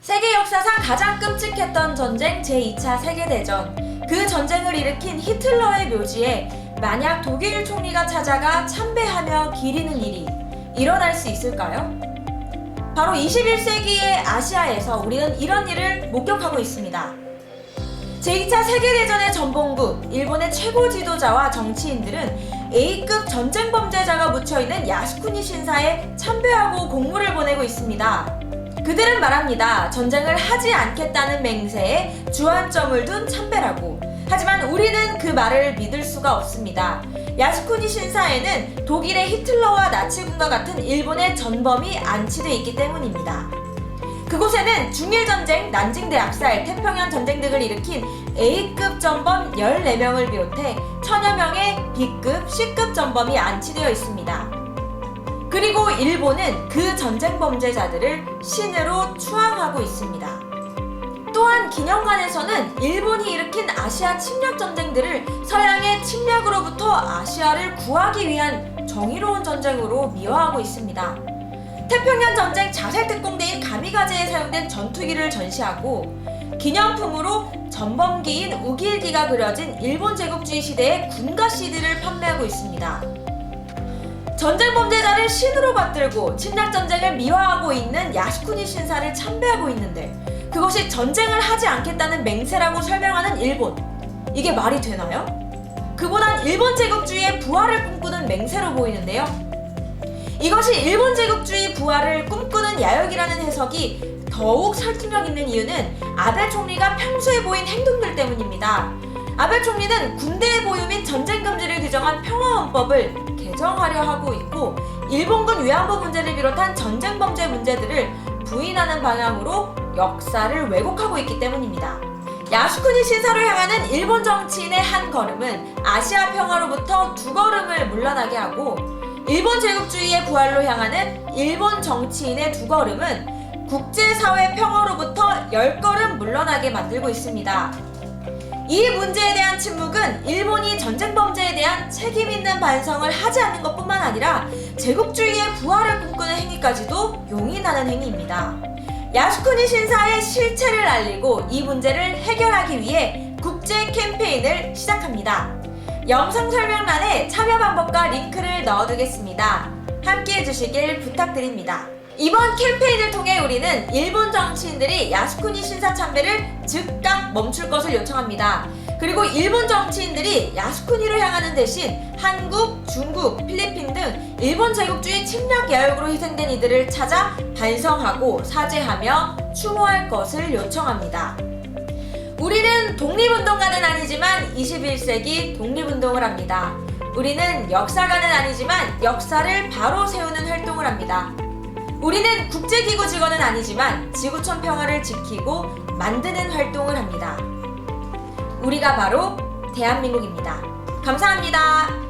세계 역사상 가장 끔찍했던 전쟁 제2차 세계대전. 그 전쟁을 일으킨 히틀러의 묘지에 만약 독일 총리가 찾아가 참배하며 기리는 일이 일어날 수 있을까요? 바로 21세기의 아시아에서 우리는 이런 일을 목격하고 있습니다. 제2차 세계대전의 전범국, 일본의 최고 지도자와 정치인들은 A급 전쟁 범죄자가 묻혀있는 야스쿠니 신사에 참배하고 공물을 보내고 있습니다. 그들은 말합니다. 전쟁을 하지 않겠다는 맹세에 주안점을 둔 참배라고. 하지만 우리는 그 말을 믿을 수가 없습니다. 야스쿠니 신사에는 독일의 히틀러와 나치군과 같은 일본의 전범이 안치돼 있기 때문입니다. 그곳에는 중일전쟁, 난징대학살, 태평양 전쟁 등을 일으킨 A급 전범 14명을 비롯해 천여 명의 B급, C급 전범이 안치되어 있습니다. 그리고 일본은 그 전쟁 범죄자들을 신으로 추앙하고 있습니다. 또한 기념관에서는 일본이 일으킨 아시아 침략 전쟁들을 서양의 침략으로부터 아시아를 구하기 위한 정의로운 전쟁으로 미화하고 있습니다. 태평양 전쟁 자살 특공대인 가미가제에 사용된 전투기를 전시하고 기념품으로 전범기인 우길기가 그려진 일본 제국주의 시대의 군가 CD를 판매하고 있습니다. 전쟁 범죄자를 신으로 받들고 침략 전쟁을 미화하고 있는 야스쿠니 신사를 참배하고 있는데 그것이 전쟁을 하지 않겠다는 맹세라고 설명하는 일본. 이게 말이 되나요? 그보단 일본 제국주의의 부활을 꿈꾸는 맹세로 보이는데요. 이것이 일본 제국주의 부활을 꿈꾸는 야욕이라는 해석이 더욱 설득력 있는 이유는 아베 총리가 평소에 보인 행동들 때문입니다. 아베 총리는 군대의 보유 및 전쟁 금지를 규정한 평화헌법을 개정하려 하고 있고 일본군 위안부 문제를 비롯한 전쟁 범죄 문제들을 부인하는 방향으로 역사를 왜곡하고 있기 때문입니다. 야스쿠니 신사로 향하는 일본 정치인의 한 걸음은 아시아 평화로부터 두 걸음을 물러나게 하고 일본 제국주의의 부활로 향하는 일본 정치인의 두 걸음은 국제사회 평화로부터 10걸음 물러나게 만들고 있습니다. 이 문제에 대한 침묵은 일본이 전쟁 범죄에 대한 책임 있는 반성을 하지 않는 것뿐만 아니라 제국주의의 부활을 꿈꾸는 행위까지도 용인하는 행위입니다. 야스쿠니 신사의 실체를 알리고 이 문제를 해결하기 위해 국제 캠페인을 시작합니다. 영상 설명란에 참여 방법과 링크를 넣어두겠습니다. 함께 해주시길 부탁드립니다. 이번 캠페인을 통해 우리는 일본 정치인들이 야스쿠니 신사 참배를 즉각 멈출 것을 요청합니다. 그리고 일본 정치인들이 야스쿠니를 향하는 대신 한국, 중국, 필리핀 등 일본 제국주의 침략 야욕으로 희생된 이들을 찾아 반성하고 사죄하며 추모할 것을 요청합니다. 우리는 독립운동가는 아니지만 21세기 독립운동을 합니다. 우리는 역사가는 아니지만 역사를 바로 세우는 활동을 합니다. 우리는 국제기구 직원은 아니지만 지구촌 평화를 지키고 만드는 활동을 합니다. 우리가 바로 대한민국입니다. 감사합니다.